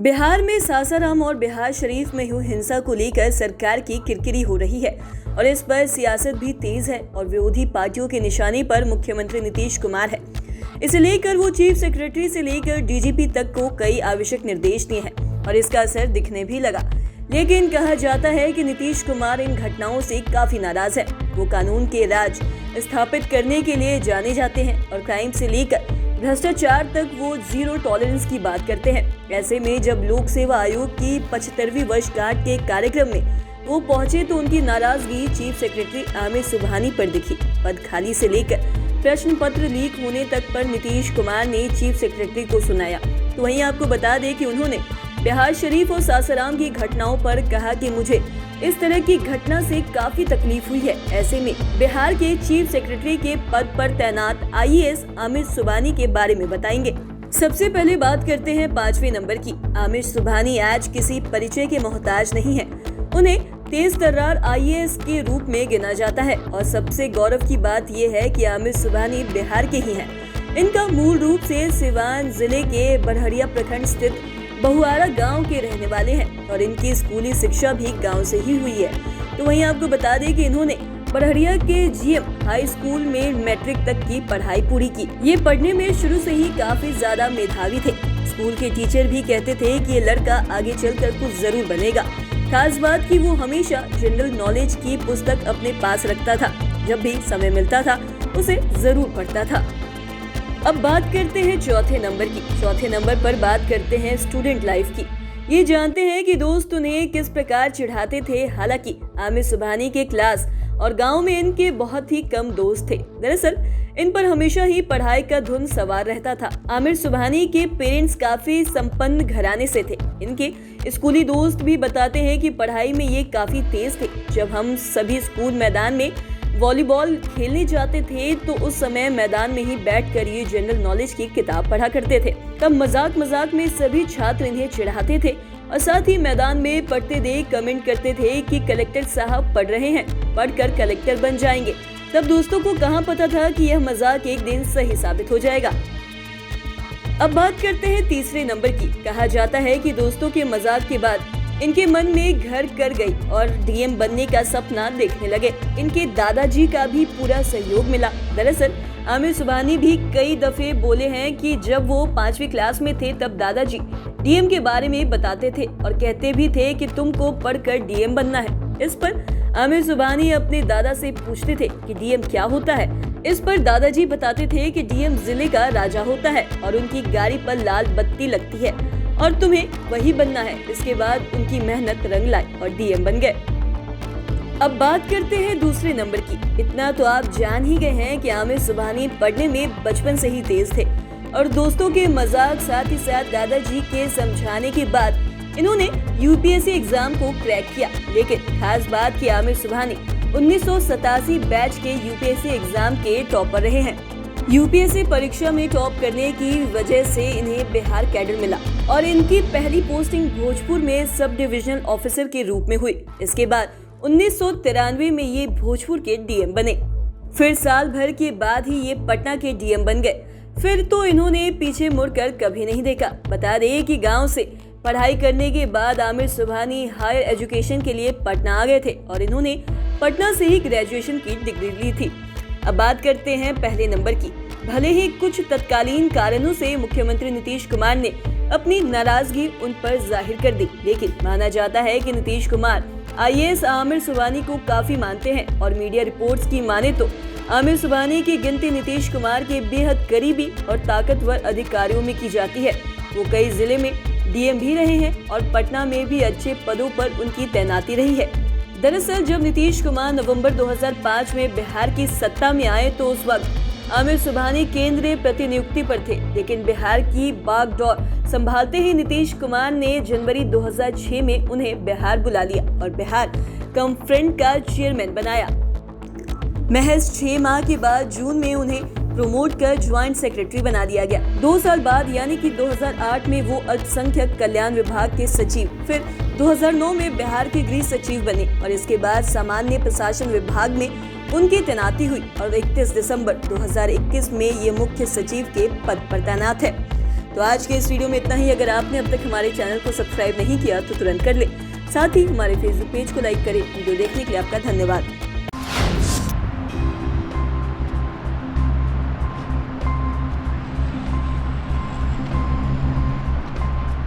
बिहार में सासाराम और बिहार शरीफ में हुई हिंसा को लेकर सरकार की किरकिरी हो रही है और इस पर सियासत भी तेज है और विरोधी पार्टियों के निशाने पर मुख्यमंत्री नीतीश कुमार है। इसे लेकर वो चीफ सेक्रेटरी से लेकर डीजीपी तक को कई आवश्यक निर्देश दिए हैं और इसका असर दिखने भी लगा। लेकिन कहा जाता है कि नीतीश कुमार इन घटनाओं से काफी नाराज है। वो कानून के राज स्थापित करने के लिए जाने जाते हैं और क्राइम से लेकर भ्रष्टाचार तक वो जीरो टॉलरेंस की बात करते हैं। ऐसे में जब लोक सेवा आयोग की 75वीं वर्षगांठ के कार्यक्रम में वो पहुंचे तो उनकी नाराजगी चीफ सेक्रेटरी आमिर सुबहानी पर दिखी। पद खाली से लेकर प्रश्न पत्र लीक होने तक पर नीतीश कुमार ने चीफ सेक्रेटरी को सुनाया। तो वहीं आपको बता दें कि उन्होंने बिहार शरीफ और सासाराम की घटनाओं पर कहा कि मुझे इस तरह की घटना से काफी तकलीफ हुई है। ऐसे में बिहार के चीफ सेक्रेटरी के पद पर तैनात आईएएस आमिर सुबहानी के बारे में बताएंगे। सबसे पहले बात करते हैं 5वें नंबर की। आमिर सुबहानी आज किसी परिचय के मोहताज नहीं है। उन्हें तेज तर्रार आईएएस के रूप में गिना जाता है और सबसे गौरव की बात यह है कि आमिर सुबहानी बिहार के ही हैं। इनका मूल रूप से सिवान जिले के बरहड़िया प्रखंड स्थित बहुआरा गांव के रहने वाले हैं और इनकी स्कूली शिक्षा भी गांव से ही हुई है। तो वहीं आपको बता दें कि इन्होंने बरहड़िया के जीएम हाई स्कूल में मैट्रिक तक की पढ़ाई पूरी की। ये पढ़ने में शुरू से ही काफी ज्यादा मेधावी थे। स्कूल के टीचर भी कहते थे कि ये लड़का आगे चलकर कुछ जरूर बनेगा। खास बात कि वो हमेशा जनरल नॉलेज की पुस्तक अपने पास रखता था। जब भी समय मिलता था उसे जरूर पढ़ता था। अब बात करते हैं चौथे नंबर की। चौथे नंबर पर बात करते हैं स्टूडेंट लाइफ की। ये जानते हैं कि दोस्त उन्हें किस प्रकार चिढ़ाते थे। हालांकि आमिर सुबहानी के क्लास और गांव में इनके बहुत ही कम दोस्त थे। दरअसल इन पर हमेशा ही पढ़ाई का धुन सवार रहता था। आमिर सुबहानी के पेरेंट्स काफी संपन्न घराने से थे। इनके स्कूली दोस्त भी बताते हैं कि पढ़ाई में ये काफी तेज थे। जब हम सभी स्कूल मैदान में वॉलीबॉल खेलने जाते थे तो उस समय मैदान में ही बैठकर ये जनरल नॉलेज की किताब पढ़ा करते थे। तब मजाक मजाक में सभी छात्र इन्हें चिढ़ाते थे और साथ ही मैदान में पढ़ते देख कमेंट करते थे कि कलेक्टर साहब पढ़ रहे हैं, पढ़कर कलेक्टर बन जाएंगे। तब दोस्तों को कहाँ पता था कि यह मजाक एक दिन सही साबित हो जाएगा। अब बात करते हैं तीसरे नंबर की। कहा जाता है कि दोस्तों के मजाक के बाद इनके मन में घर कर गई और डीएम बनने का सपना देखने लगे। इनके दादाजी का भी पूरा सहयोग मिला। दरअसल आमिर सुबहानी भी कई दफे बोले हैं कि जब वो 5वीं क्लास में थे तब दादाजी डीएम के बारे में बताते थे और कहते भी थे कि तुमको पढ़कर डीएम बनना है। इस पर आमिर सुबहानी अपने दादा से पूछते थे कि डीएम क्या होता है। इस पर दादाजी बताते थे कि डीएम जिले का राजा होता है और उनकी गाड़ी पर लाल बत्ती लगती है और तुम्हें वही बनना है। इसके बाद उनकी मेहनत रंग लाई और डीएम बन गए। अब बात करते हैं दूसरे नंबर की। इतना तो आप जान ही गए हैं कि आमिर सुबहानी पढ़ने में बचपन से ही तेज थे और दोस्तों के मजाक साथ ही साथ दादाजी के समझाने के बाद इन्होंने यूपीएससी एग्जाम को क्रैक किया। लेकिन खास बात कि आमिर सुबहानी 1987 बैच के यूपीएससी एग्जाम के टॉपर रहे हैं। यूपीएससी परीक्षा में टॉप करने की वजह से इन्हें बिहार कैडर मिला और इनकी पहली पोस्टिंग भोजपुर में सब डिविजनल ऑफिसर के रूप में हुई। इसके बाद 1993 में ये भोजपुर के डीएम बने। फिर साल भर के बाद ही ये पटना के डीएम बन गए। फिर तो इन्होंने पीछे मुड़कर कभी नहीं देखा। बता दें कि गांव से पढ़ाई करने के बाद आमिर सुबहानी हायर एजुकेशन के लिए पटना आ गए थे और इन्होंने पटना से ही ग्रेजुएशन की डिग्री ली थी। अब बात करते हैं पहले नंबर की। भले ही कुछ तत्कालीन कारणों से मुख्यमंत्री नीतीश कुमार ने अपनी नाराजगी उन पर जाहिर कर दी, लेकिन माना जाता है कि नीतीश कुमार आईएएस आमिर सुबहानी को काफी मानते हैं और मीडिया रिपोर्ट्स की माने तो आमिर सुबहानी की गिनती नीतीश कुमार के बेहद करीबी और ताकतवर अधिकारियों में की जाती है। वो कई जिले में डीएम भी रहे हैं और पटना में भी अच्छे पदों पर उनकी तैनाती रही है। दरअसल जब नीतीश कुमार नवंबर 2005 में बिहार की सत्ता में आए तो उस वक्त आमिर सुबहानी केंद्रीय प्रतिनियुक्ति पर थे, लेकिन बिहार की बागडोर संभालते ही नीतीश कुमार ने जनवरी 2006 में उन्हें बिहार बुला लिया और बिहार कॉन्फ्रेंस का चेयरमैन बनाया। महज 6 माह के बाद जून में उन्हें प्रमोट कर ज्वाइंट सेक्रेटरी बना दिया गया। 2 साल बाद यानी कि 2008 में वो अल्पसंख्यक कल्याण विभाग के सचिव, फिर 2009 में बिहार के गृह सचिव बने और इसके बाद सामान्य प्रशासन विभाग में उनकी तैनाती हुई और 31 दिसंबर 2021 में ये मुख्य सचिव के पद पर तैनात है। तो आज के इस वीडियो में इतना ही। अगर आपने अब तक हमारे चैनल को सब्सक्राइब नहीं किया तो तुरंत कर ले। साथ ही हमारे फेसबुक पेज को लाइक करें। वीडियो देखने के लिए आपका धन्यवाद।